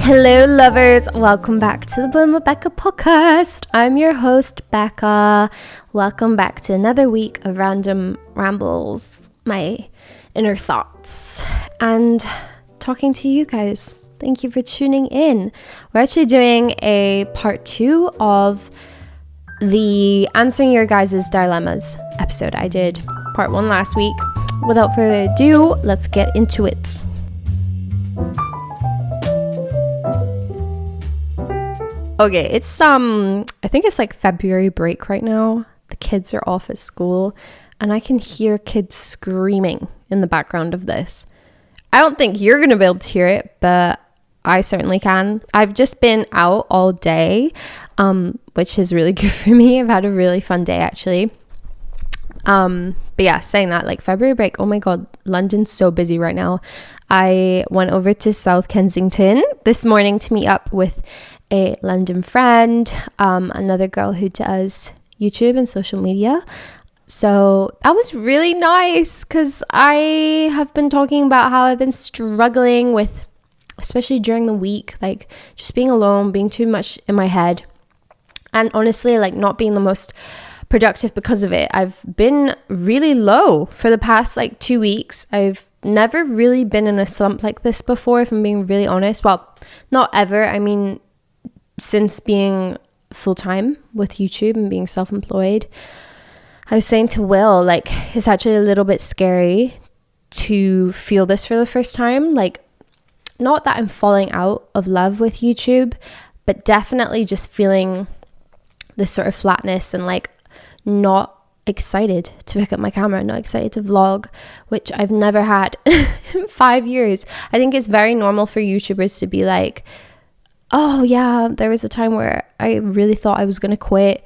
Hello lovers, welcome back to the Bloom with Becca podcast. I'm your host Becca. Welcome back to another week of random rambles, my inner thoughts, and talking to you guys. Thank you for tuning in. We're actually doing a part 2 of the Answering Your Guys' Dilemmas episode. I did part 1 last week. Without further ado, let's get into it. Okay, it's I think it's like February break right now. The kids are off at school and I can hear kids screaming in the background of this. I don't think you're going to be able to hear it, but I certainly can. I've just been out all day, which is really good for me. I've had a really fun day actually. But yeah, saying that, like February break, oh my god, London's so busy right now. I went over to South Kensington this morning to meet up with a London friend, another girl who does YouTube and social media. So that was really nice because I have been talking about how I've been struggling with, especially during the week, like just being alone, being too much in my head, and honestly like not being the most productive because of it. I've been really low for the past like 2 weeks. I've never really been in a slump like this before, if I'm being really honest. Well, not ever. I mean, since being full-time with YouTube and being self-employed. I was saying to Will, like, it's actually a little bit scary to feel this for the first time. Like, not that I'm falling out of love with YouTube, but definitely just feeling this sort of flatness and like not excited to pick up my camera, not excited to vlog, which I've never had in 5 years. I think it's very normal for YouTubers to be like, oh yeah, there was a time where I really thought I was going to quit.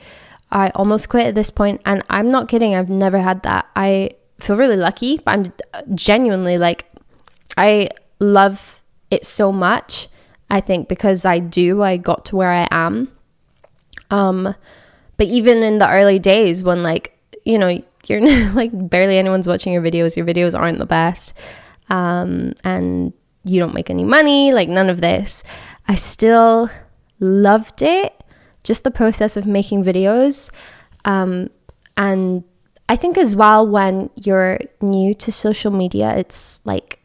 I almost quit at this point, and I'm not kidding. I've never had that. I feel really lucky, but I'm genuinely like, I love it so much. I think because I got to where I am. But even in the early days when like, you know, you're like barely anyone's watching your videos aren't the best, and you don't make any money, like none of this, I still loved it, just the process of making videos. And I think as well, when you're new to social media, it's like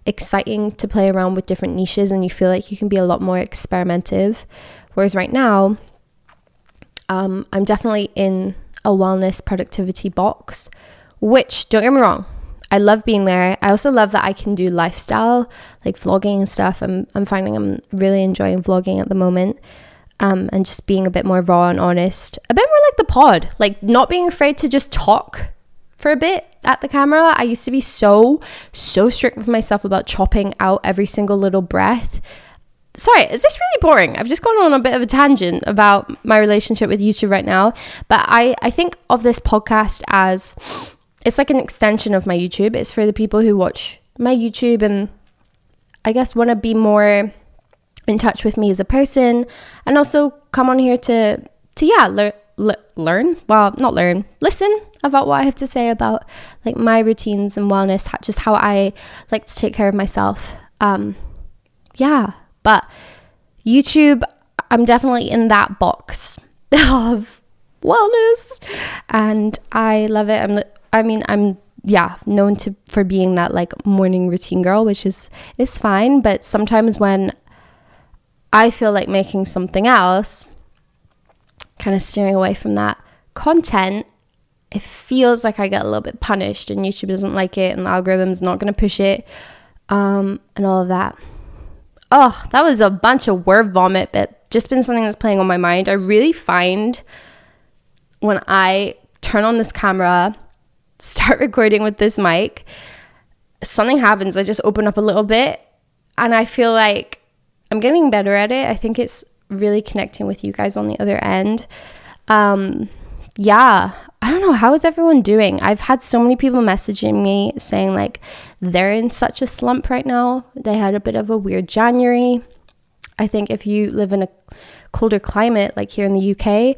exciting to play around with different niches and you feel like you can be a lot more experimentative. Whereas right now, I'm definitely in a wellness productivity box, which, don't get me wrong, I love being there. I also love that I can do lifestyle, like vlogging and stuff. I'm finding I'm really enjoying vlogging at the moment, and just being a bit more raw and honest, a bit more like the pod, like not being afraid to just talk for a bit at the camera. I used to be so strict with myself about chopping out every single little breath. Sorry, is this really boring? I've just gone on a bit of a tangent about my relationship with YouTube right now, but I think of this podcast as it's like an extension of my YouTube. It's for the people who watch my YouTube and I guess want to be more in touch with me as a person, and also come on here to listen about what I have to say about like my routines and wellness, just how I like to take care of myself. But YouTube, I'm definitely in that box of wellness and I love it. I'm known for being that like morning routine girl, which is fine. But sometimes when I feel like making something else, kind of steering away from that content, it feels like I get a little bit punished and YouTube doesn't like it and the algorithm's not going to push it, and all of that. Oh, that was a bunch of word vomit, but just been something that's playing on my mind. I really find when I turn on this camera, start recording with this mic, something happens. I just open up a little bit and I feel like I'm getting better at it. I think it's really connecting with you guys on the other end. I don't know, how is everyone doing? I've had so many people messaging me saying like they're in such a slump right now. They had a bit of a weird January. I think if you live in a colder climate like here in the UK,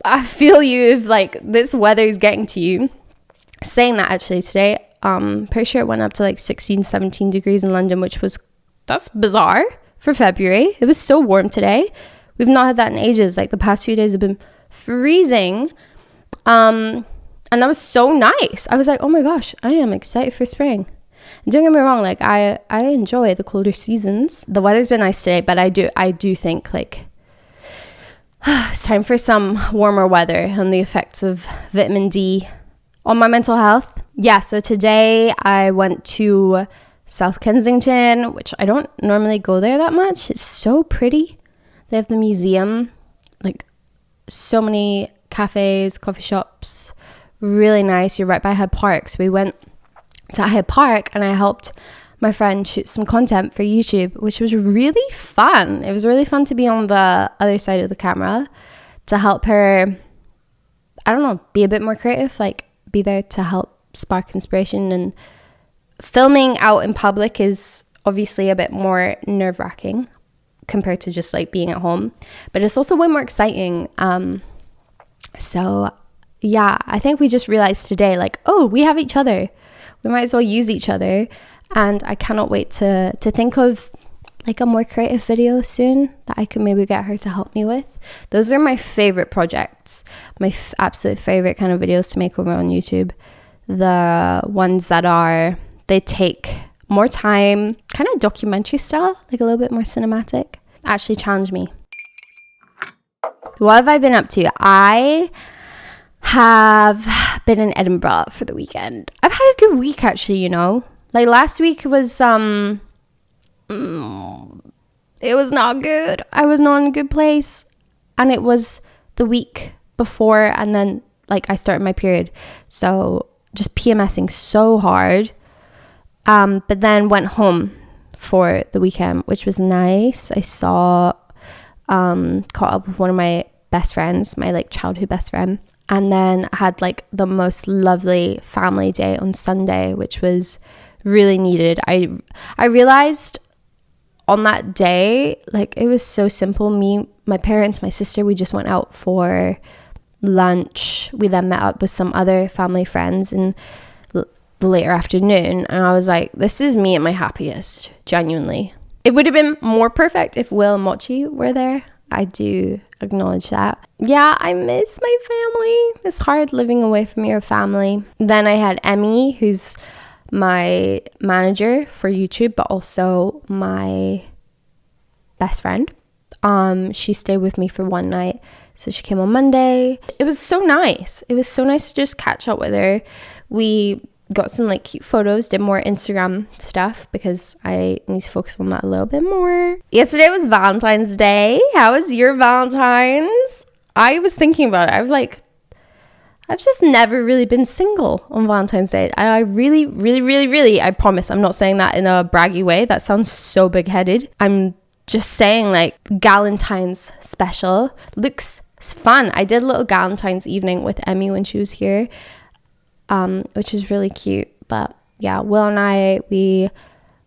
I feel you if like this weather is getting to you. Saying that actually today, pretty sure it went up to like 16, 17 degrees in London, that's bizarre for February. It was so warm today. We've not had that in ages. Like the past few days have been freezing. And that was so nice. I was like, oh my gosh, I am excited for spring. And don't get me wrong, like I enjoy the colder seasons. The weather's been nice today, but I do think like it's time for some warmer weather and the effects of vitamin D on my mental health. Yeah, so today I went to South Kensington, which I don't normally go there that much. It's so pretty. They have the museum, like so many cafes, coffee shops, really nice. You're right by Hyde Park. So we went to Hyde Park and I helped my friend shoot some content for YouTube, which was really fun. It was really fun to be on the other side of the camera to help her, I don't know, be a bit more creative, like be there to help spark inspiration. And filming out in public is obviously a bit more nerve-wracking compared to just like being at home, but it's also way more exciting. So yeah, I think we just realized today, like, oh, we have each other. We might as well use each other. And I cannot wait to think of like a more creative video soon that I can maybe get her to help me with. Those are my favorite projects, my absolute favorite kind of videos to make over on YouTube. The ones that they take more time, kind of documentary style, like a little bit more cinematic, actually challenge me. What have I been up to? I have been in Edinburgh for the weekend. I've had a good week actually, you know. Like last week was it was not good. I was not in a good place. And it was the week before and then like I started my period. So just PMSing so hard. But then went home for the weekend, which was nice. I caught up with one of my best friends, my like childhood best friend. And then I had like the most lovely family day on Sunday, which was really needed. I realized on that day, like it was so simple. Me, my parents, my sister, we just went out for lunch. We then met up with some other family friends in the later afternoon. And I was like, this is me at my happiest, genuinely. It would have been more perfect if Will and Mochi were there. I do acknowledge that. Yeah, I miss my family. It's hard living away from your family. Then I had Emmy, who's my manager for YouTube, but also my best friend. She stayed with me for one night. So she came on Monday. It was so nice. It was so nice to just catch up with her. We got some like cute photos, did more Instagram stuff because I need to focus on that a little bit more. Yesterday was Valentine's Day. How was your Valentine's? I was thinking about it. I've just never really been single on Valentine's Day. I really, I promise, I'm not saying that in a braggy way. That sounds so big-headed. I'm just saying like Galentine's special looks fun. I did a little Galentine's evening with Emmy when she was here, which is really cute. But yeah, Will and we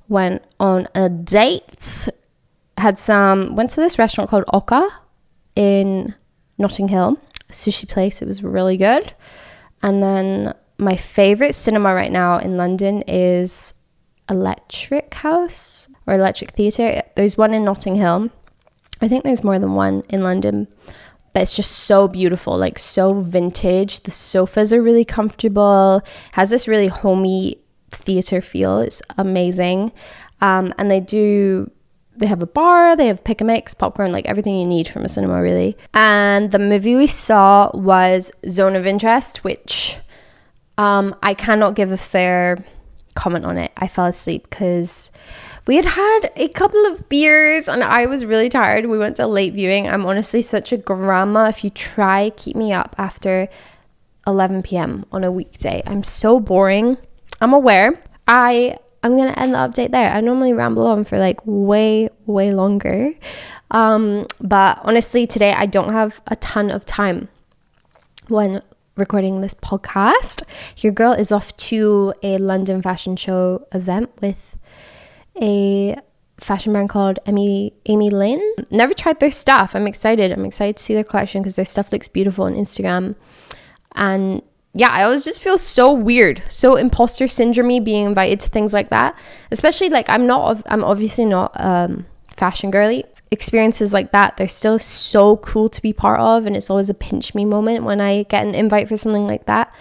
went on a date. Went to this restaurant called Oka in Notting Hill. Sushi place. It was really good. And then my favorite cinema right now in London is Electric House or Electric Theatre. There's one in Notting Hill. I think there's more than one in London, but it's just so beautiful, like so vintage. The sofas are really comfortable. It has this really homey theatre feel. It's amazing. And they have a bar, they have pick a mix, popcorn, like everything you need from a cinema, really. And the movie we saw was Zone of Interest, which I cannot give a fair comment on it. I fell asleep because we had a couple of beers and I was really tired. We went to a late viewing. I'm honestly such a grandma. If you try, keep me up after 11 p.m. on a weekday. I'm so boring. I'm aware. I'm going to end the update there. I normally ramble on for like way longer. But honestly, today I don't have a ton of time when recording this podcast. Your girl is off to a London fashion show event with a fashion brand called Amy Lynn. Never tried their stuff. I'm excited to see their collection because their stuff looks beautiful on Instagram. And yeah, I always just feel so weird, so imposter syndrome being invited to things like that. Especially like I'm obviously not fashion girly. Experiences like that, they're still so cool to be part of, and it's always a pinch me moment when I get an invite for something like that.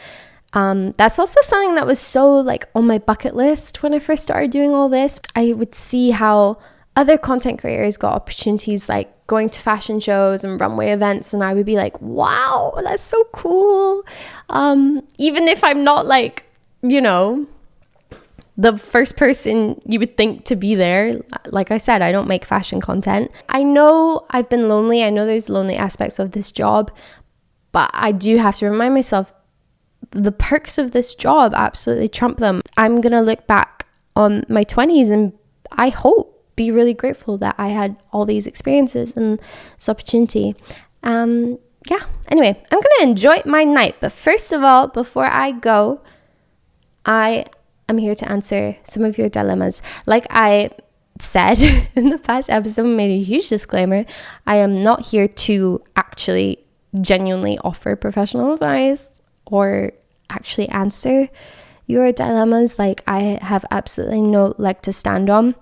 That's also something that was so like on my bucket list when I first started doing all this. I would see how other content creators got opportunities like going to fashion shows and runway events, and I would be like, wow, that's so cool. Even if I'm not like, you know, the first person you would think to be there. Like I said, I don't make fashion content. I know I've been lonely. I know there's lonely aspects of this job, but I do have to remind myself the perks of this job absolutely trump them. I'm going to look back on my 20s and I hope be really grateful that I had all these experiences and this opportunity. Yeah, anyway, I'm going to enjoy my night. But first of all, before I go, I'm here to answer some of your dilemmas. Like I said in the past episode, made a huge disclaimer. I am not here to actually genuinely offer professional advice or actually answer your dilemmas. Like I have absolutely no leg to stand on.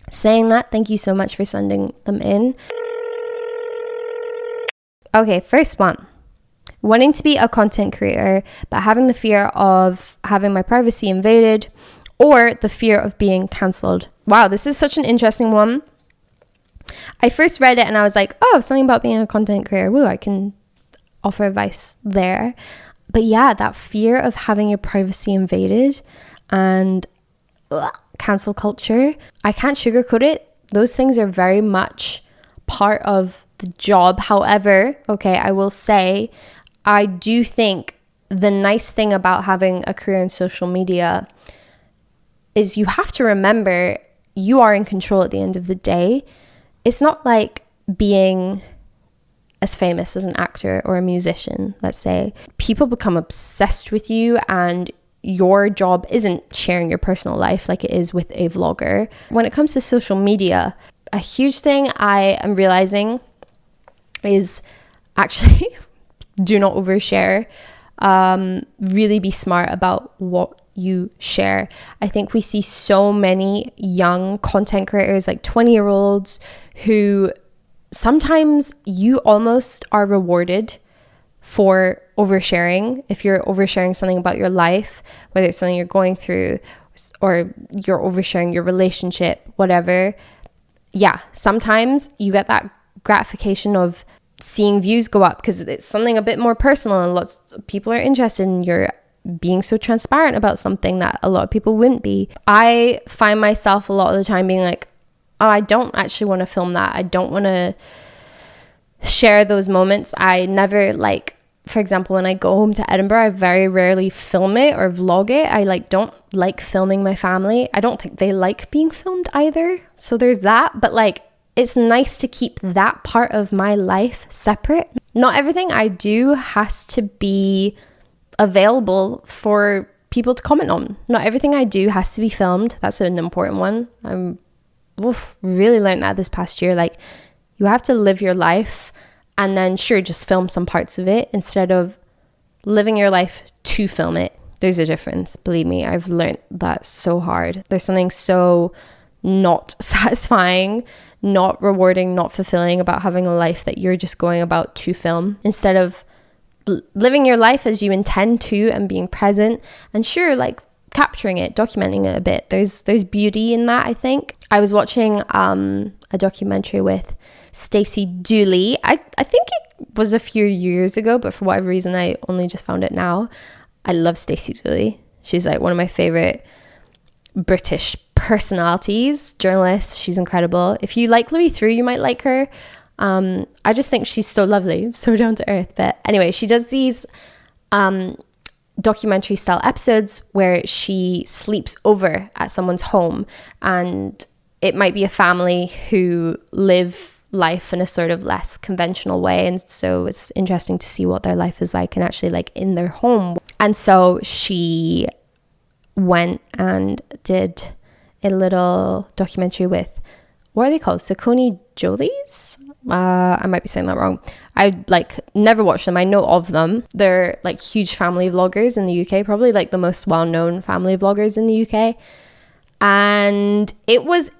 Saying that, thank you so much for sending them in. Okay, first one. Wanting to be a content creator, but having the fear of having my privacy invaded or the fear of being cancelled. Wow, this is such an interesting one. I first read it and I was like, oh, something about being a content creator. Woo, I can offer advice there. But yeah, that fear of having your privacy invaded and cancel culture. I can't sugarcoat it. Those things are very much part of the job. However, okay, I will say, I do think the nice thing about having a career in social media is you have to remember you are in control at the end of the day. It's not like being as famous as an actor or a musician, let's say. People become obsessed with you and your job isn't sharing your personal life like it is with a vlogger. When it comes to social media, a huge thing I am realizing is actually do not overshare. Really be smart about what you share. I think we see so many young content creators, like 20-year-olds, who sometimes you almost are rewarded for oversharing. If you're oversharing something about your life, whether it's something you're going through or you're oversharing your relationship, whatever. Yeah, sometimes you get that gratification of seeing views go up because it's something a bit more personal and lots of people are interested in your being so transparent about something that a lot of people wouldn't be. I find myself a lot of the time being like, oh, I don't actually want to film that. I don't want to share those moments. I never for example, when I go home to Edinburgh, I very rarely film it or vlog it. I don't like filming my family. I don't think they like being filmed either. So there's that. But it's nice to keep that part of my life separate. Not everything I do has to be available for people to comment on. Not everything I do has to be filmed. That's an important one. I'm really learned that this past year. You have to live your life and then sure, just film some parts of it instead of living your life to film it. There's a difference. Believe me, I've learned that so hard. There's something so not satisfying, not rewarding, not fulfilling about having a life that you're just going about to film instead of living your life as you intend to and being present and sure, capturing it, documenting it a bit. There's beauty in that, I think. I was watching a documentary with Stacey Dooley. I think it was a few years ago, but for whatever reason I only just found it now. I love Stacey Dooley. She's one of my favorite British personalities, journalists. She's incredible. If you like Louis Theroux, you might like her. I just think she's so lovely, so down to earth. But anyway, she does these documentary style episodes where she sleeps over at someone's home, and it might be a family who live life in a sort of less conventional way, and so it's interesting to see what their life is like and actually in their home. And so she went and did a little documentary with, what are they called? Saucony Jolies? I might be saying that wrong. I never watched them. I know of them. They're huge family vloggers in the UK, probably the most well-known family vloggers in the UK. And it was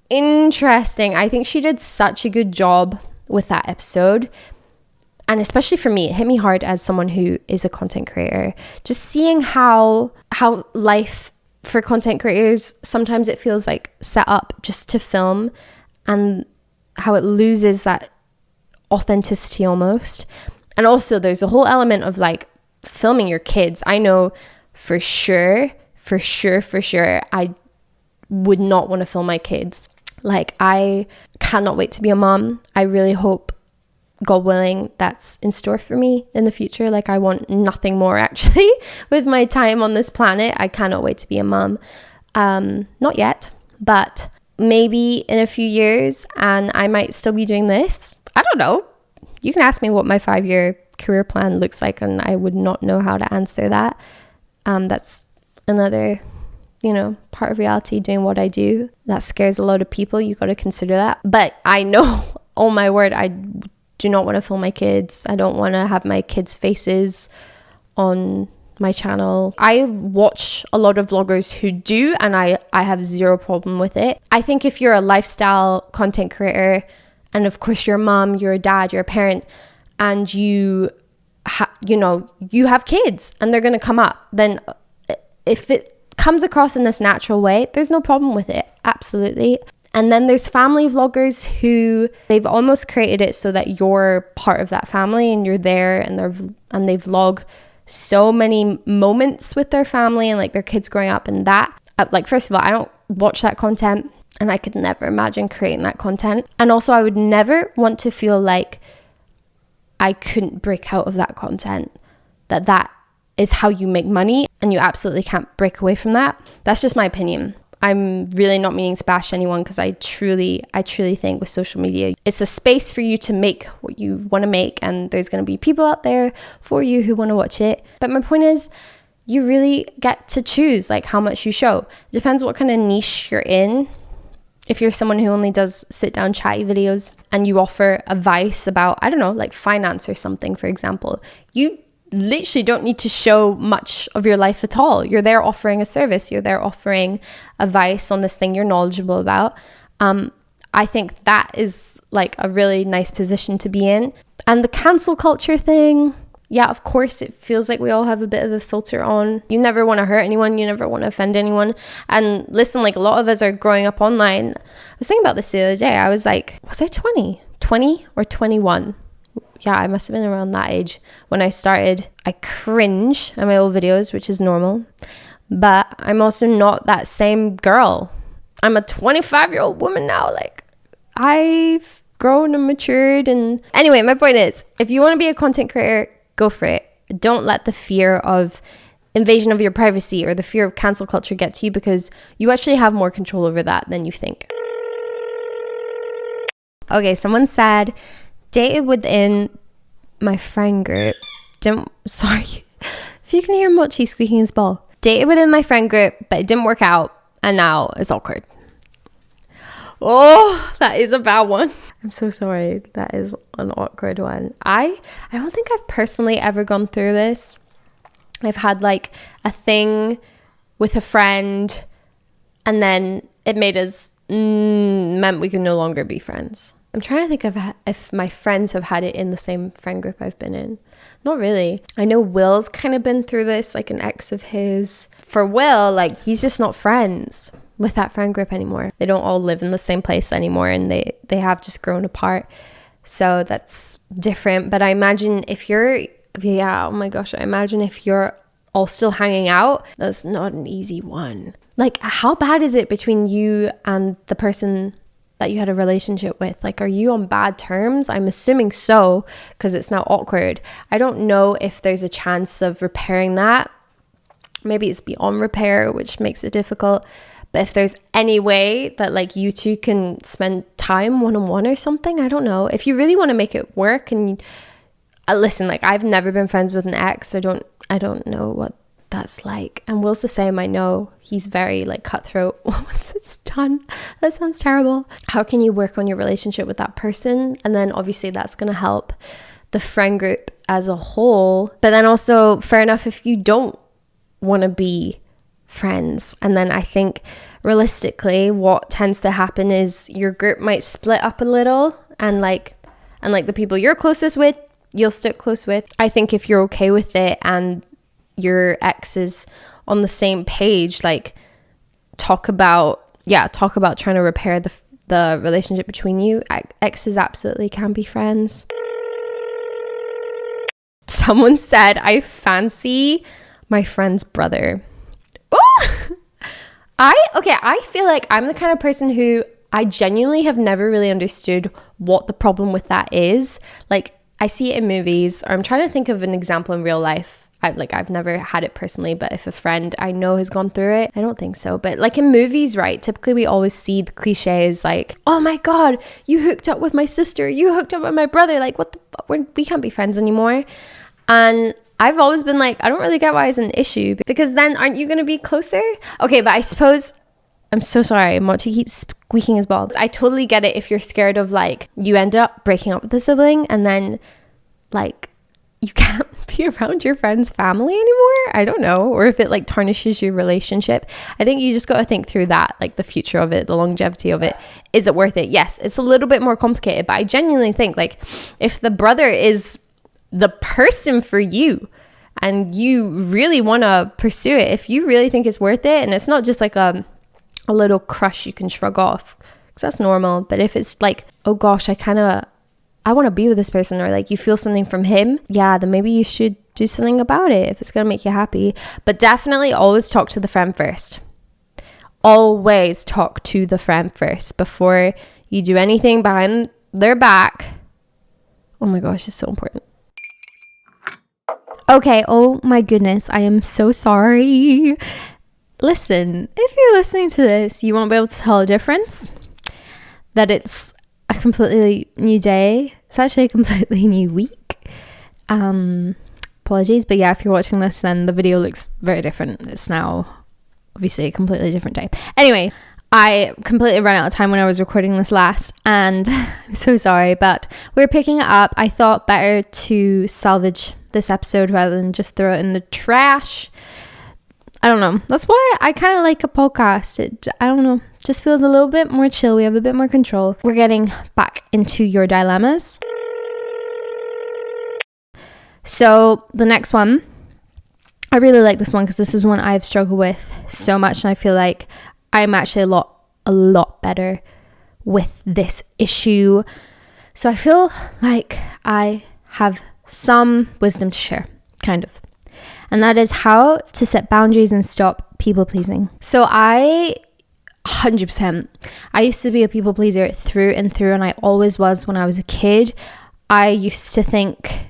interesting. I think she did such a good job with that episode. And especially for me, it hit me hard as someone who is a content creator. Just seeing how life for content creators, sometimes it feels like set up just to film, and how it loses that authenticity almost. And also there's a whole element of like filming your kids. I know for sure, I would not want to film my kids. Like, I cannot wait to be a mom. I really hope, God willing, that's in store for me in the future. Like, I want nothing more actually with my time on this planet. I cannot wait to be a mom. Not yet, but maybe in a few years, and I might still be doing this. I don't know. You can ask me what my 5-year career plan looks like, and I would not know how to answer that. That's another, part of reality, doing what I do. That scares a lot of people. You got to consider that. But I know, oh my word, I do not want to film my kids. I don't want to have my kids' faces on my channel. I watch a lot of vloggers who do, and I have zero problem with it. I think if you're a lifestyle content creator, and of course you're a mom, you're a dad, you're a parent, and you have kids and they're going to come up, then if it comes across in this natural way, there's no problem with it. Absolutely. And then there's family vloggers who they've almost created it so that you're part of that family and you're there, and they vlog so many moments with their family and like their kids growing up, and that, like, first of all, I don't watch that content, and I could never imagine creating that content. And also I would never want to feel like I couldn't break out of that content, that is how you make money and you absolutely can't break away from that. That's just my opinion. I'm really not meaning to bash anyone, because I truly think with social media, it's a space for you to make what you want to make, and there's going to be people out there for you who want to watch it. But my point is, you really get to choose like how much you show. It depends what kind of niche you're in. If you're someone who only does sit down chatty videos and you offer advice about, I don't know, like finance or something, for example, you literally don't need to show much of your life at all. You're there offering a service. You're there offering advice on this thing you're knowledgeable about. I think that is like a really nice position to be in. And the cancel culture thing, yeah, of course, it feels like we all have a bit of a filter on. You never want to hurt anyone. You never want to offend anyone. And listen, like, a lot of us are growing up online. I was thinking about this the other day. I was like, was I 20 or 21? Yeah, I must have been around that age when I started. I cringe at my old videos, which is normal. But I'm also not that same girl. I'm a 25-year-old woman now. Like, I've grown and matured. And anyway, my point is, if you want to be a content creator, go for it. Don't let the fear of invasion of your privacy or the fear of cancel culture get to you, because you actually have more control over that than you think. Okay, someone said, dated within my friend group. Sorry if you can hear Mochi squeaking his ball. Dated within my friend group, but it didn't work out, and now it's awkward. Oh, that is a bad one. I'm so sorry. That is an awkward one. I don't think I've personally ever gone through this. I've had like a thing with a friend, and then it made us meant we could no longer be friends. I'm trying to think of if my friends have had it in the same friend group I've been in. Not really. I know Will's kind of been through this, like an ex of his. For Will, like, he's just not friends with that friend group anymore. They don't all live in the same place anymore, and they have just grown apart. So that's different. But I imagine if you're, oh my gosh, I imagine if you're all still hanging out, that's not an easy one. Like, how bad is it between you and the person that you had a relationship with? Like, are you on bad terms? I'm assuming so, because it's now awkward. I don't know if there's a chance of repairing that. Maybe it's beyond repair, which makes it difficult. But if there's any way that like you two can spend time one-on-one or something, I don't know. If you really want to make it work, and listen, like, I've never been friends with an ex. I don't know what that's like. And Will's the same. I know he's very like cutthroat once it's done. That sounds terrible. How can you work on your relationship with that person? And then obviously that's going to help the friend group as a whole. But then also, fair enough if you don't want to be friends. And then I think realistically what tends to happen is your group might split up a little, and like the people you're closest with, you'll stick close with. I think if you're okay with it and your ex is on the same page, like talk about trying to repair the relationship between you. Exes absolutely can be friends. Someone said, I fancy my friend's brother. Oh! I feel like I'm the kind of person who I genuinely have never really understood what the problem with that is. Like, I see it in movies, or I'm trying to think of an example in real life. I've never had it personally, but if a friend I know has gone through it, I don't think so. But like in movies, right? Typically we always see the cliches like, oh my God, you hooked up with my sister, you hooked up with my brother. Like, what we can't be friends anymore. And I've always been like, I don't really get why it's an issue, because then aren't you going to be closer? Okay, but I suppose, I'm so sorry, Mochi keeps squeaking his balls. I totally get it if you're scared of like, you end up breaking up with a sibling and then like, you can't be around your friend's family anymore. I don't know. Or if it like tarnishes your relationship. I think you just got to think through that, like the future of it, the longevity of it. Is it worth it? Yes, it's a little bit more complicated, but I genuinely think like if the brother is the person for you and you really want to pursue it, if you really think it's worth it, and it's not just like a little crush you can shrug off, because that's normal. But if it's like, oh gosh, I want to be with this person, or like you feel something from him, yeah, then maybe you should do something about it if it's going to make you happy. But definitely always talk to the friend first. Always talk to the friend first before you do anything behind their back. Oh my gosh, it's so important. Okay, oh my goodness, I am so sorry. Listen, if you're listening to this, you won't be able to tell a difference. That it's a completely new day. It's actually a completely new week. Apologies, but yeah, if you're watching this, then the video looks very different. It's now obviously a completely different day. Anyway, I completely ran out of time when I was recording this last, and I'm so sorry, but we're picking it up. I thought better to salvage this episode rather than just throw it in the trash. I don't know. That's why I kind of like a podcast. I don't know. Just feels a little bit more chill. We have a bit more control. We're getting back into your dilemmas. So the next one, I really like this one because this is one I've struggled with so much, and I feel like I'm actually a lot better with this issue. So I feel like I have some wisdom to share, kind of. And that is how to set boundaries and stop people pleasing. So 100%, I used to be a people pleaser through and through, and I always was when I was a kid. I used to think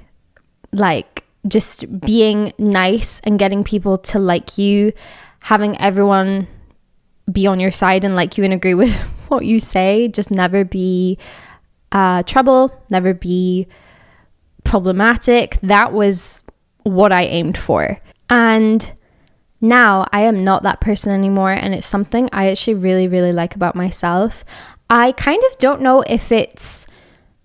like just being nice and getting people to like you, having everyone be on your side and like you and agree with what you say, just never be trouble, never be problematic. That was what I aimed for. And now I am not that person anymore, and it's something I actually really, really like about myself. I kind of don't know if it's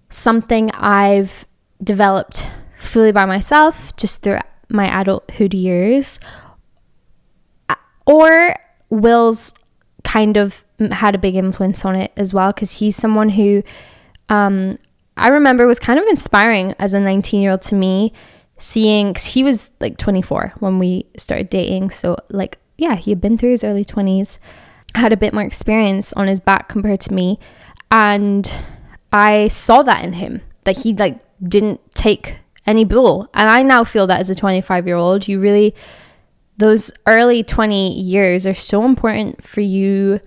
something I've developed fully by myself just through my adulthood years, or Will's kind of had a big influence on it as well, because he's someone who I remember was kind of inspiring as a 19-year-old to me, seeing, because he was like 24 when we started dating. So like, yeah, he had been through his early 20s, had a bit more experience on his back compared to me. And I saw that in him, that he like didn't take any bull. And I now feel that as a 25-year-old, you really, those early 20 years are so important for you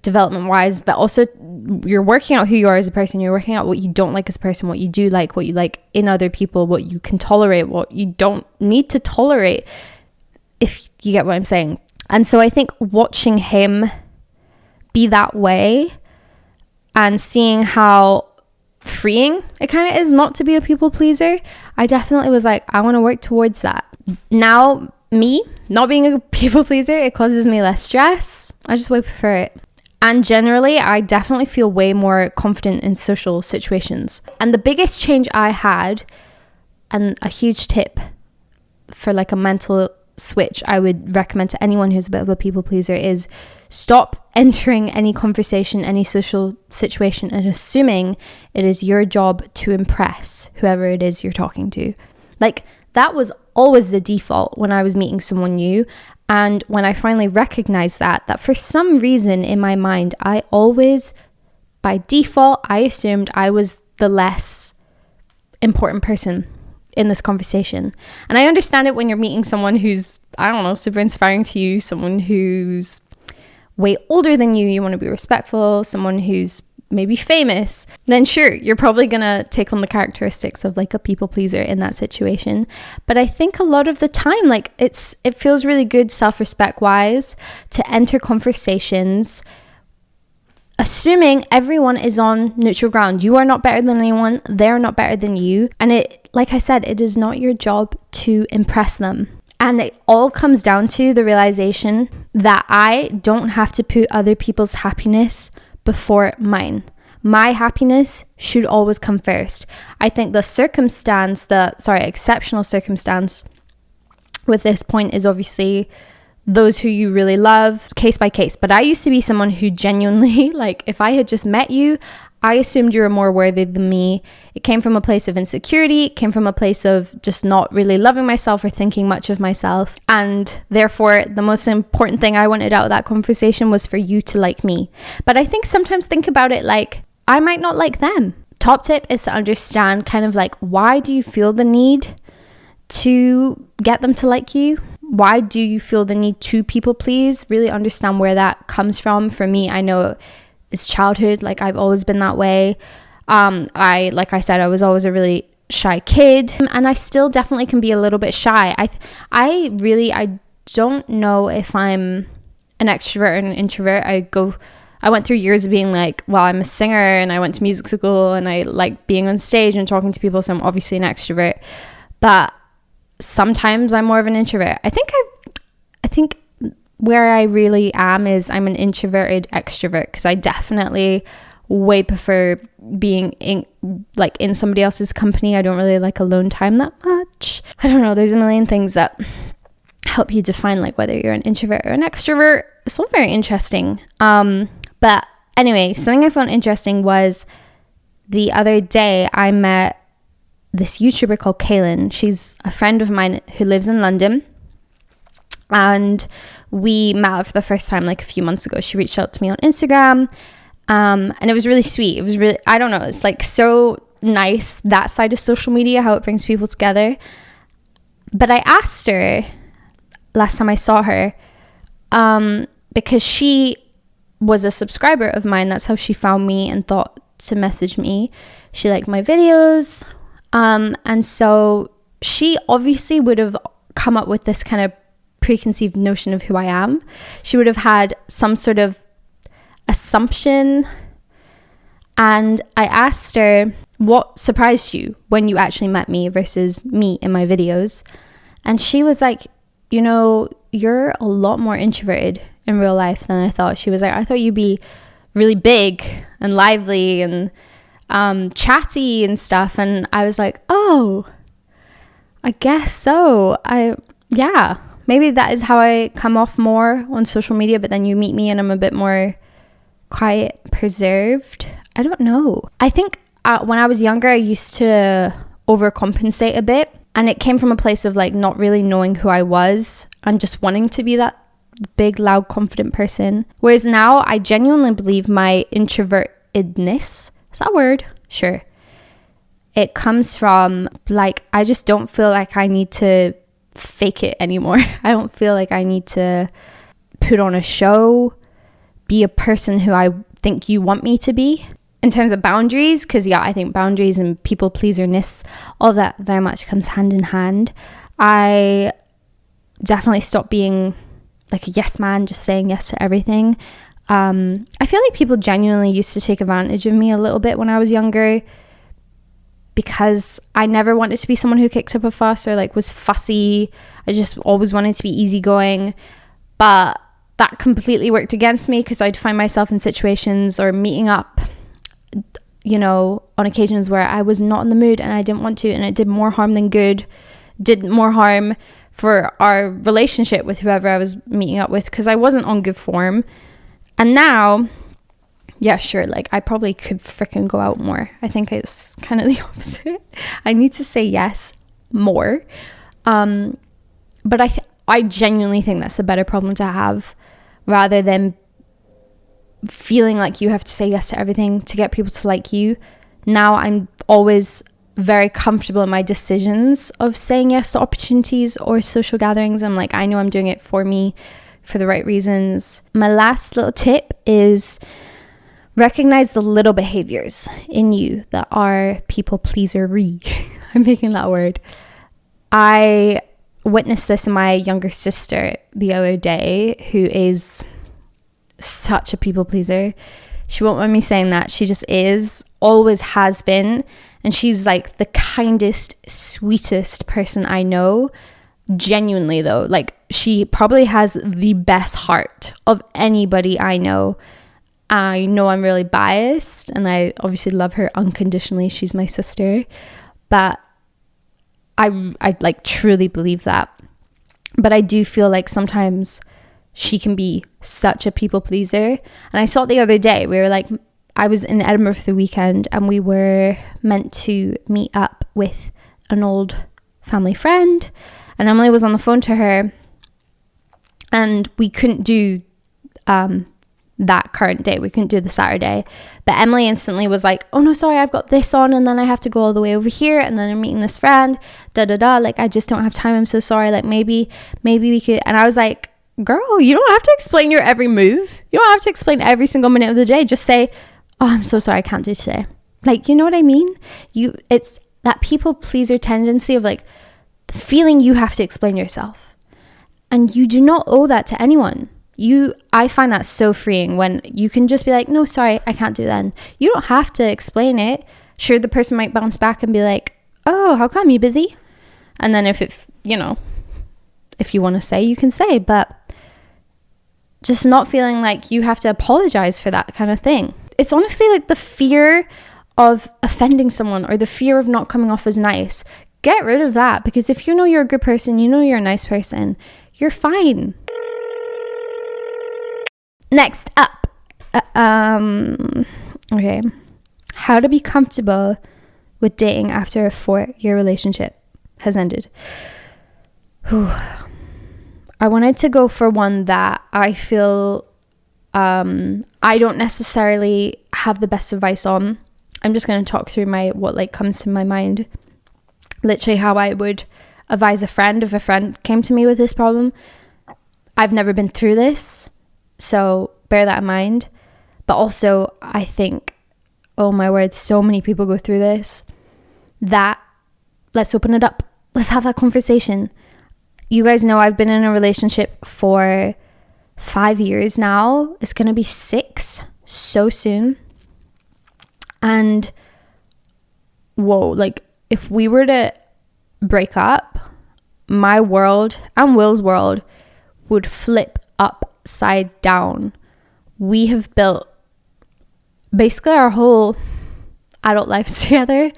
development wise, but also you're working out who you are as a person. You're working out what you don't like as a person, what you do like, what you like in other people, what you can tolerate, what you don't need to tolerate, if you get what I'm saying. And so I think watching him be that way and seeing how freeing it kind of is not to be a people pleaser, I definitely was like, I want to work towards that. Now, me not being a people pleaser, it causes me less stress. I just way prefer it. And generally, I definitely feel way more confident in social situations. And the biggest change I had, and a huge tip for like a mental switch I would recommend to anyone who's a bit of a people pleaser is stop entering any conversation, any social situation, and assuming it is your job to impress whoever it is you're talking to. Like, that was always the default when I was meeting someone new. And when I finally recognized that for some reason in my mind, I always, by default, I assumed I was the less important person in this conversation. And I understand it when you're meeting someone who's, I don't know, super inspiring to you, someone who's way older than you want to be respectful, someone who's maybe famous, then sure, you're probably gonna take on the characteristics of like a people pleaser in that situation. But I think a lot of the time, like it feels really good self-respect wise to enter conversations assuming everyone is on neutral ground. You are not better than anyone, they're not better than you. And it, like I said, it is not your job to impress them. And it all comes down to the realization that I don't have to put other people's happiness before mine. My happiness should always come first. I think the exceptional circumstance with this point is obviously those who you really love, case by case. But I used to be someone who genuinely, like, if I had just met you, I assumed you were more worthy than me. It came from a place of insecurity. It came from a place of just not really loving myself or thinking much of myself. And therefore, the most important thing I wanted out of that conversation was for you to like me. But I think sometimes think about it like, I might not like them. Top tip is to understand kind of like, why do you feel the need to get them to like you? Why do you feel the need to people please? Really understand where that comes from. For me, I know it's childhood. Like, I've always been that way. Like I said, I was always a really shy kid, and I still definitely can be a little bit shy. I don't know if I'm an extrovert or an introvert. I went through years of being like, well, I'm a singer and I went to music school and I like being on stage and talking to people, so I'm obviously an extrovert. But sometimes I'm more of an introvert. I think where I really am is I'm an introverted extrovert, because I definitely way prefer being in somebody else's company. I don't really like alone time that much. I don't know, there's a million things that help you define like whether you're an introvert or an extrovert. It's all very interesting. But anyway, something I found interesting was the other day I met this YouTuber called Kaylin. She's a friend of mine who lives in London, and we met for the first time like a few months ago. She reached out to me on Instagram, and it was really sweet. It was really, I don't know, it's like so nice, that side of social media, how it brings people together. But I asked her last time I saw her, because she was a subscriber of mine. That's how she found me and thought to message me. She liked my videos. And so she obviously would have come up with this kind of preconceived notion of who I am. She would have had some sort of assumption. And I asked her, what surprised you when you actually met me versus me in my videos? And she was like, you know, you're a lot more introverted in real life than I thought. She was like, I thought you'd be really big and lively and chatty and stuff. And I was like, oh, I guess so. Yeah, maybe that is how I come off more on social media, but then you meet me and I'm a bit more quiet, preserved. I don't know. I think when I was younger, I used to overcompensate a bit, and it came from a place of like not really knowing who I was and just wanting to be that big, loud, confident person. Whereas now I genuinely believe my introvertedness, is that a word? Sure. It comes from like, I just don't feel like I need to fake it anymore. I don't feel like I need to put on a show, be a person who I think you want me to be. In terms of boundaries, because yeah, I think boundaries and people pleaserness, all that very much comes hand in hand. I definitely stopped being like a yes man, just saying yes to everything. I feel like people genuinely used to take advantage of me a little bit when I was younger, because I never wanted to be someone who kicked up a fuss or like was fussy. I just always wanted to be easygoing, but that completely worked against me, because I'd find myself in situations or meeting up, you know, on occasions where I was not in the mood and I didn't want to, and it did more harm than good, did more harm for our relationship with whoever I was meeting up with, because I wasn't on good form. And now, yeah, sure, like I probably could freaking go out more. I think it's kind of the opposite. I need to say yes more. But I genuinely think that's a better problem to have, rather than feeling like you have to say yes to everything to get people to like you. Now I'm always very comfortable in my decisions of saying yes to opportunities or social gatherings. I'm like, I know I'm doing it for me, for the right reasons. My last little tip is recognize the little behaviors in you that are people pleaser-y. I'm making that word. I witnessed this in my younger sister the other day, who is such a people pleaser. She won't mind me saying that. She just is, always has been. And she's like the kindest, sweetest person I know. Genuinely though, like she probably has the best heart of anybody I know. I know I'm really biased and I obviously love her unconditionally. She's my sister. But I like truly believe that. But I do feel like sometimes she can be such a people pleaser. And I saw it the other day. We were like, I was in Edinburgh for the weekend and we were meant to meet up with an old family friend. And Emily was on the phone to her and we couldn't do that current day. We couldn't do the Saturday. But Emily instantly was like, oh no, sorry, I've got this on and then I have to go all the way over here and then I'm meeting this friend, like I just don't have time, I'm so sorry, like maybe we could. And I was like, girl, you don't have to explain your every move. You don't have to explain every single minute of the day. Just say, oh, I'm so sorry, I can't do today. Like, you know what I mean? It's that people pleaser tendency of like feeling you have to explain yourself, and you do not owe that to anyone. I find that so freeing when you can just be like, no, sorry, I can't do that. You don't have to explain it. Sure, the person might bounce back and be like, oh, how come, you busy? And then if you want to say, you can say, but just not feeling like you have to apologize for that kind of thing. It's honestly like the fear of offending someone or the fear of not coming off as nice. Get rid of that, because if you know you're a good person, you know you're a nice person, you're fine. Next up, okay, how to be comfortable with dating after a 4-year relationship has ended. Whew. I wanted to go for one that I feel I don't necessarily have the best advice on. I'm just going to talk through what like comes to my mind. Literally how I would advise a friend if a friend came to me with this problem. I've never been through this, so bear that in mind. But also, I think, oh my word, so many people go through this, that let's open it up. Let's have that conversation. You guys know I've been in a relationship for 5 years now. It's going to be 6 so soon. And whoa, like if we were to break up, my world and Will's world would flip upside down. We have built basically our whole adult lives together.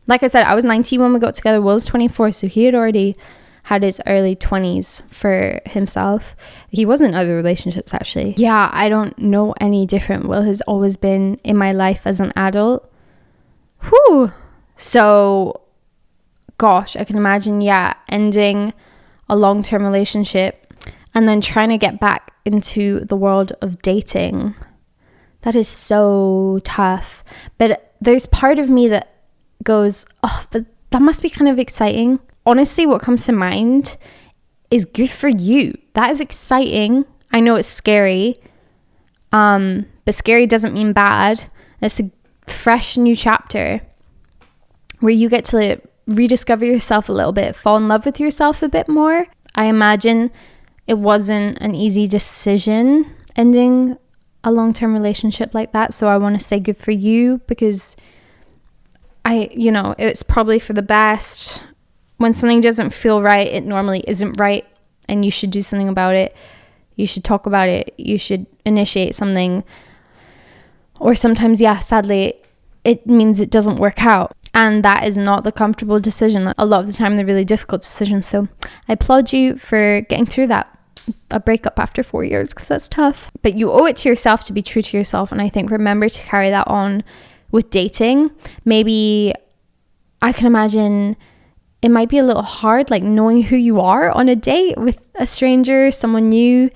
Like I said, I was 19 when we got together. Will was 24, so he had already had his early 20s for himself. He was in other relationships, actually. Yeah, I don't know any different. Will has always been in my life as an adult. Whew. So, gosh, I can imagine, ending a long-term relationship and then trying to get back into the world of dating. That is so tough. But there's part of me that goes, oh, but that must be kind of exciting. Honestly, what comes to mind is good for you. That is exciting. I know it's scary, but scary doesn't mean bad. It's a fresh new chapter where you get to rediscover yourself a little bit, fall in love with yourself a bit more. I imagine it wasn't an easy decision ending a long-term relationship like that. So I want to say good for you, because it's probably for the best. When something doesn't feel right, it normally isn't right, and you should do something about it. You should talk about it. You should initiate something. Or sometimes, sadly, it means it doesn't work out. And that is not the comfortable decision. A lot of the time, they're really difficult decisions. So I applaud you for getting through that. A breakup after 4 years, because that's tough. But you owe it to yourself to be true to yourself. And I think remember to carry that on with dating. Maybe I can imagine it might be a little hard, like knowing who you are on a date with a stranger, someone new.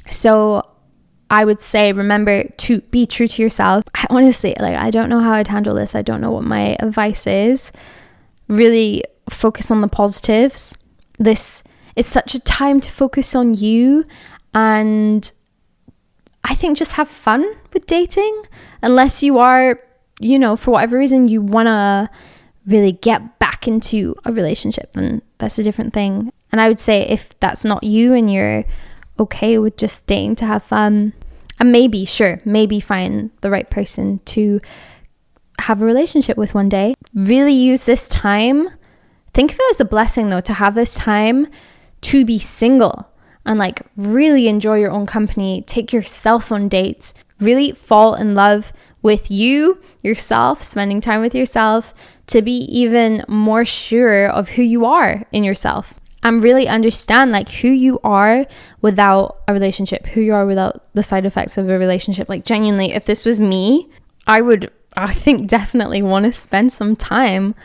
So I would say remember to be true to yourself. I honestly, I don't know how I'd handle this. I don't know what my advice is. Really focus on the positives. This is such a time to focus on you, and I think just have fun with dating. Unless you are, for whatever reason you want to really get back into a relationship, then that's a different thing. And I would say if that's not you and you're okay with just dating to have fun, and maybe find the right person to have a relationship with one day. Really use this time. Think of it as a blessing though, to have this time to be single and really enjoy your own company. Take yourself on dates. Really fall in love with yourself, spending time with yourself, to be even more sure of who you are in yourself. And really understand who you are without a relationship, who you are without the side effects of a relationship. Genuinely, if this was me, I think definitely want to spend some time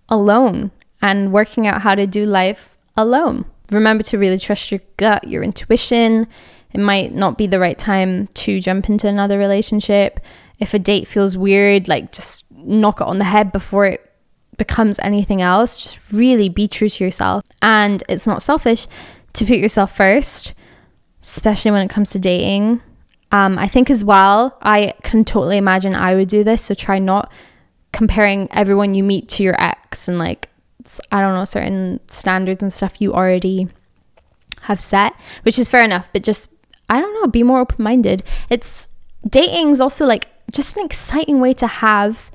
alone and working out how to do life alone. Remember to really trust your gut, your intuition. It might not be the right time to jump into another relationship. If a date feels weird, just knock it on the head before it becomes anything else. Just really be true to yourself. And it's not selfish to put yourself first, especially when it comes to dating. I think as well, I can totally imagine I would do this. So try not comparing everyone you meet to your ex and certain standards and stuff you already have set, which is fair enough. But just, be more open-minded. Dating's also just an exciting way to have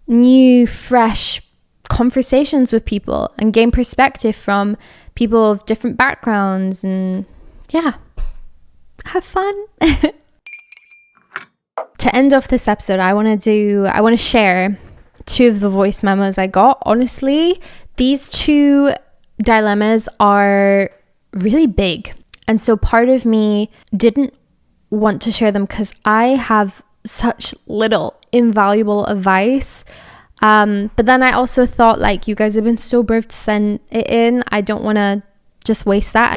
new, fresh conversations with people and gain perspective from people of different backgrounds, and have fun. To end off this episode, I want to share 2 of the voice memos I got. Honestly, these 2 dilemmas are really big, and so part of me didn't want to share them because I have such little invaluable advice. But then I also thought you guys have been so brave to send it in. I don't want to just waste that.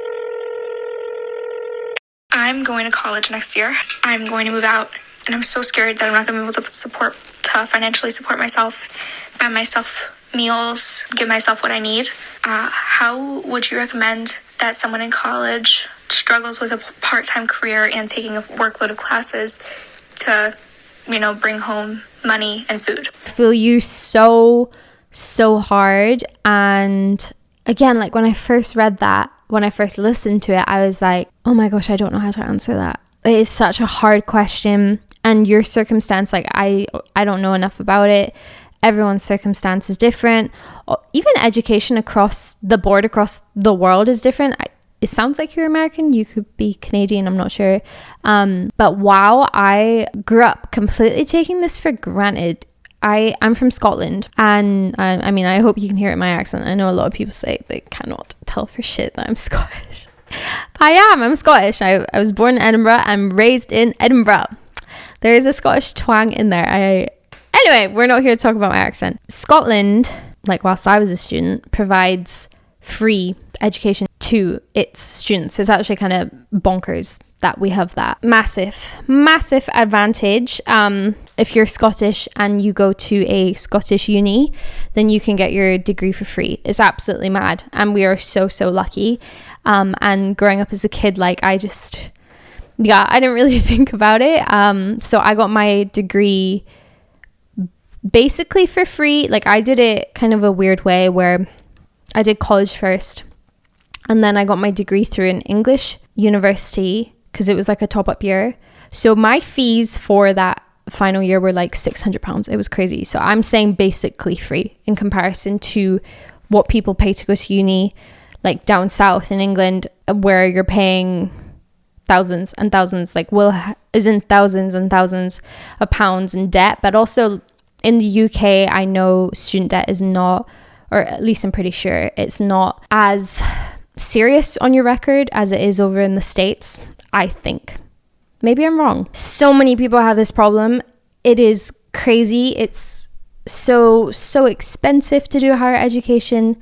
I'm going to college next year. I'm going to move out, and I'm so scared that I'm not going to be able to financially support myself, buy myself meals, give myself what I need. How would you recommend that someone in college struggles with a part-time career and taking a workload of classes to, bring home money and food? I feel you so hard. And again, when I first read that, when I first listened to it, I was like, oh my gosh, I don't know how to answer that. It is such a hard question. And your circumstance, I don't know enough about it. Everyone's circumstance is different. Even education across the board, across the world is different. It sounds like you're American. You could be Canadian. I'm not sure. But wow, I grew up completely taking this for granted. I'm from Scotland, and I hope you can hear it in my accent. I know a lot of people say they cannot tell for shit that I'm Scottish. I'm Scottish. I was born in Edinburgh. I'm raised in Edinburgh. There is a Scottish twang in there. Anyway, we're not here to talk about my accent. Scotland, whilst I was a student, provides free education to its students. It's actually kind of bonkers that we have that massive advantage. If you're Scottish and you go to a Scottish uni, then you can get your degree for free. It's absolutely mad, and we are so lucky. And growing up as a kid, I didn't really think about it. So I got my degree basically for free. I did it kind of a weird way where I did college first, and then I got my degree through an English university because it was a top-up year. So my fees for that final year were £600. It was crazy. So I'm saying basically free in comparison to what people pay to go to uni down south in England, where you're paying thousands and thousands, Will is in thousands and thousands of pounds in debt. But also In the UK, I know student debt is not, or at least I'm pretty sure it's not as serious on your record as it is over in the States, I think. Maybe I'm wrong. So many people have this problem. It is crazy. It's so expensive to do higher education.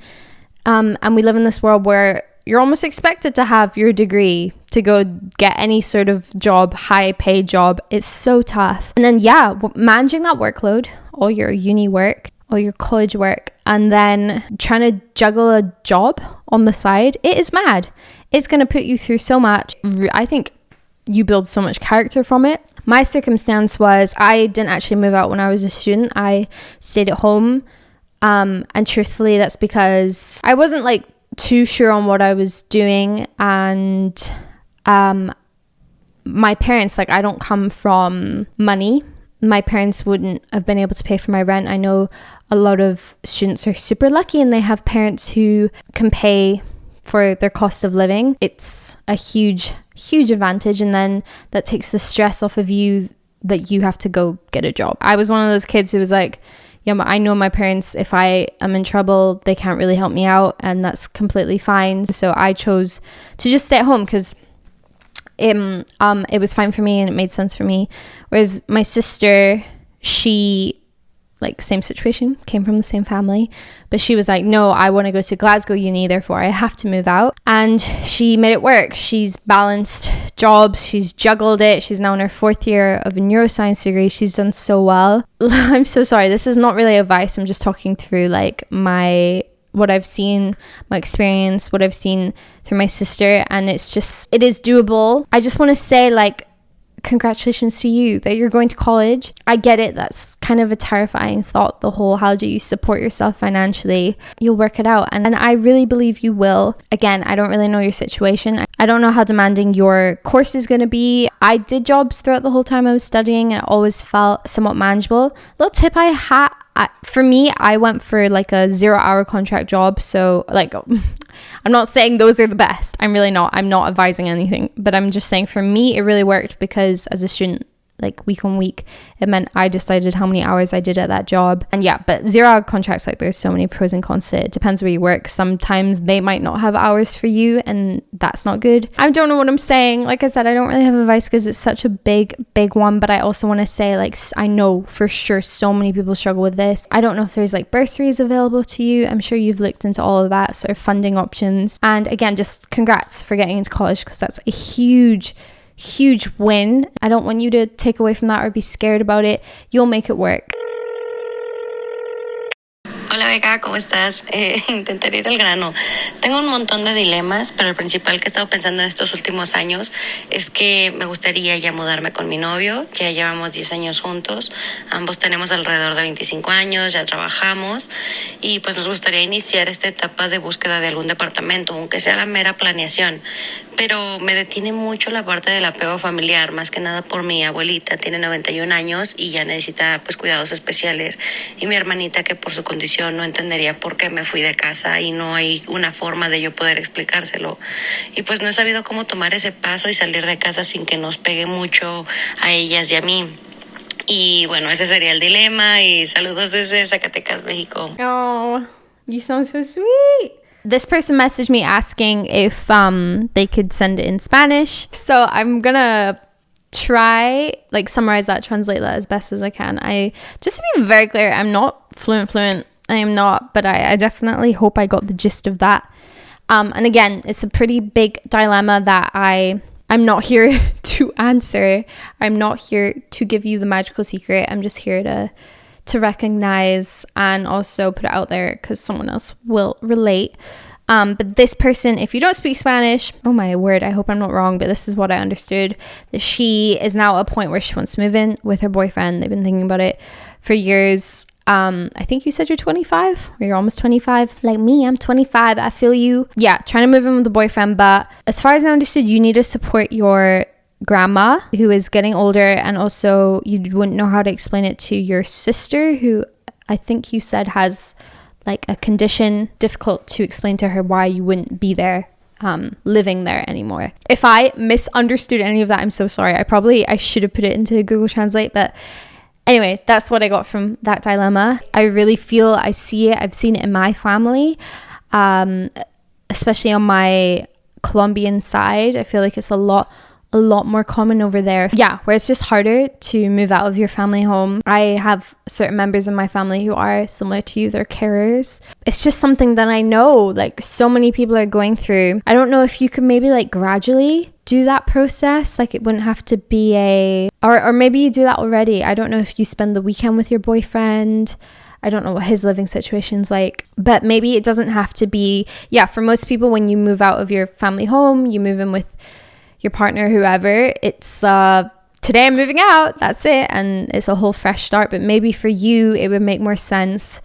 And we live in this world where you're almost expected to have your degree to go get any sort of job, high paid job. It's so tough. And then, managing that workload, all your uni work, all your college work, and then trying to juggle a job on the side, it is mad. It's going to put you through so much. I think you build so much character from it. My circumstance was I didn't actually move out when I was a student. I stayed at home. And truthfully, that's because I wasn't like too sure on what I was doing. And my parents, like, I don't come from money. My parents wouldn't have been able to pay for my rent. I know a lot of students are super lucky and they have parents who can pay for their cost of living. It's a huge advantage, and then that takes the stress off of you that you have to go get a job. I was one of those kids who was like, yeah, I know my parents, if I am in trouble, they can't really help me out, and that's completely fine. So I chose to just stay at home because it was fine for me and it made sense for me. Whereas my sister, she, like, same situation, came from the same family, but she was like, no, I want to go to Glasgow uni, therefore I have to move out. And she made it work. She's balanced jobs, she's juggled it. She's now in her 4th year of a neuroscience degree. She's done so well. I'm so sorry, this is not really advice. I'm just talking through like what I've seen, my experience, what I've seen through my sister, and it is doable. I just want to say, like, congratulations to you that you're going to college. I get it, that's kind of a terrifying thought, the whole how do you support yourself financially. You'll work it out, and I really believe you will. Again, I don't really know your situation. I don't know how demanding your course is going to be. I did jobs throughout the whole time I was studying and it always felt somewhat manageable. Little tip I had, for me, I went for like a 0-hour contract job. So like, I'm not saying those are the best. I'm really not. I'm not advising anything. But I'm just saying for me, it really worked because as a student, like week on week, it meant I decided how many hours I did at that job. And yeah, but 0-hour contracts, like there's so many pros and cons to it. It depends where you work. Sometimes they might not have hours for you and that's not good. I don't know what I'm saying. Like I said, I don't really have advice because it's such a big one. But I also want to say, like, I know for sure so many people struggle with this. I don't know if there's like bursaries available to you. I'm sure you've looked into all of that sort of funding options. And again, just congrats for getting into college because that's a huge win. I don't want you to take away from that or be scared about it. You'll make it work. Hola Beca, ¿cómo estás? Intentaré ir al grano. Tengo un montón de dilemas, pero el principal que he estado pensando en estos últimos años es que me gustaría ya mudarme con mi novio. Ya llevamos 10 años juntos. Ambos tenemos alrededor de 25 años, ya trabajamos y pues nos gustaría iniciar esta etapa de búsqueda de algún departamento, aunque sea la mera planeación. Pero me detiene mucho la parte del apego familiar, más que nada por mi abuelita, tiene 91 años y ya necesita pues cuidados especiales. Y mi hermanita, que por su condición no entendería por qué me fui de casa y no hay una forma de yo poder explicárselo. Y pues no he sabido cómo tomar ese paso y salir de casa sin que nos pegue mucho a ellas y a mí. Y bueno, ese sería el dilema y saludos desde Zacatecas, México. Oh, you sound so sweet. This person messaged me asking if they could send it in Spanish. So I'm gonna try, like, summarize that, translate that as best as I can. Just to be very clear, I'm not fluent. I am not, but I definitely hope I got the gist of that. And again, it's a pretty big dilemma that I'm not here to answer. I'm not here to give you the magical secret. I'm just here to recognize and also put it out there because someone else will relate. But this person, if you don't speak Spanish, oh my word, I hope I'm not wrong, but this is what I understood, that she is now at a point where she wants to move in with her boyfriend. They've been thinking about it for years. I think you said you're 25 or you're almost 25. Like me, I'm 25. I feel you. Yeah, trying to move in with the boyfriend. But as far as I understood, you need to support your grandma who is getting older, and also you wouldn't know how to explain it to your sister who I think you said has like a condition, difficult to explain to her why you wouldn't be there living there anymore. If I misunderstood any of that, I'm so sorry. I should have put it into Google Translate, but Anyway, that's what I got from that dilemma. I really feel I see it. I've seen it in my family, especially on my Colombian side. I feel like it's a lot more common over there. Yeah, where it's just harder to move out of your family home. I have certain members of my family who are similar to you. They're carers. It's just something that I know like so many people are going through. I don't know if you could maybe like gradually do that process. Like it wouldn't have to be or maybe you do that already. I don't know if you spend the weekend with your boyfriend. I don't know what his living situation's like, but maybe it doesn't have to be, for most people, when you move out of your family home, you move in with your partner, whoever, it's today I'm moving out, that's it, and it's a whole fresh start. But maybe for you it would make more sense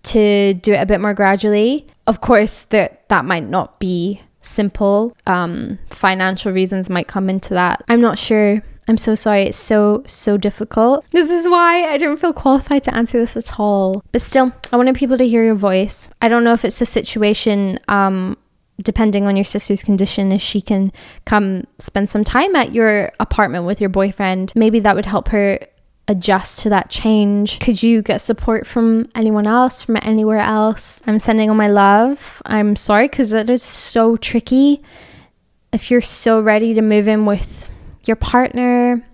to do it a bit more gradually. Of course that might not be simple. Financial reasons might come into that. I'm not sure. I'm so sorry. It's so difficult. This is why I don't feel qualified to answer this at all. But still, I wanted people to hear your voice. I don't know if it's a situation depending on your sister's condition, if she can come spend some time at your apartment with your boyfriend, maybe that would help her adjust to that change. Could you get support from anyone else, from anywhere else? I'm sending all my love. I'm sorry, because it is so tricky. If you're so ready to move in with your partner,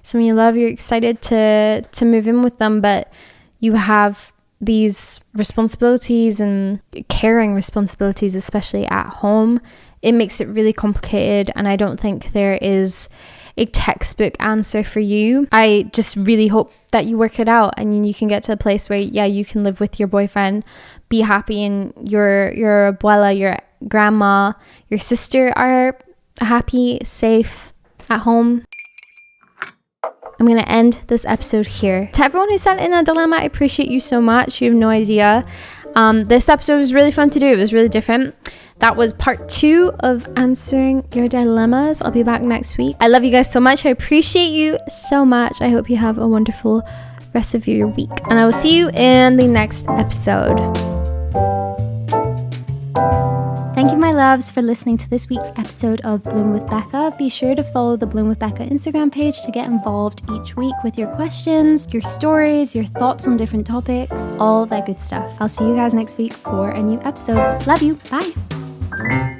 someone you love, you're excited to move in with them, but you have these responsibilities and caring responsibilities, especially at home, it makes it really complicated. And I don't think there is a textbook answer for you. I just really hope that you work it out and you can get to a place where you can live with your boyfriend, be happy, and your abuela, your grandma, your sister are happy, safe at home. I'm going to end this episode here. To everyone who sent in a dilemma, I appreciate you so much. You have no idea. This episode was really fun to do. It was really different. That was part 2 of answering your dilemmas. I'll be back next week. I love you guys so much. I appreciate you so much. I hope you have a wonderful rest of your week. And I will see you in the next episode. Thank you, my loves, for listening to this week's episode of Bloom with Becca. Be sure to follow the Bloom with Becca Instagram page to get involved each week with your questions, your stories, your thoughts on different topics, all that good stuff. I'll see you guys next week for a new episode. Love you. Bye.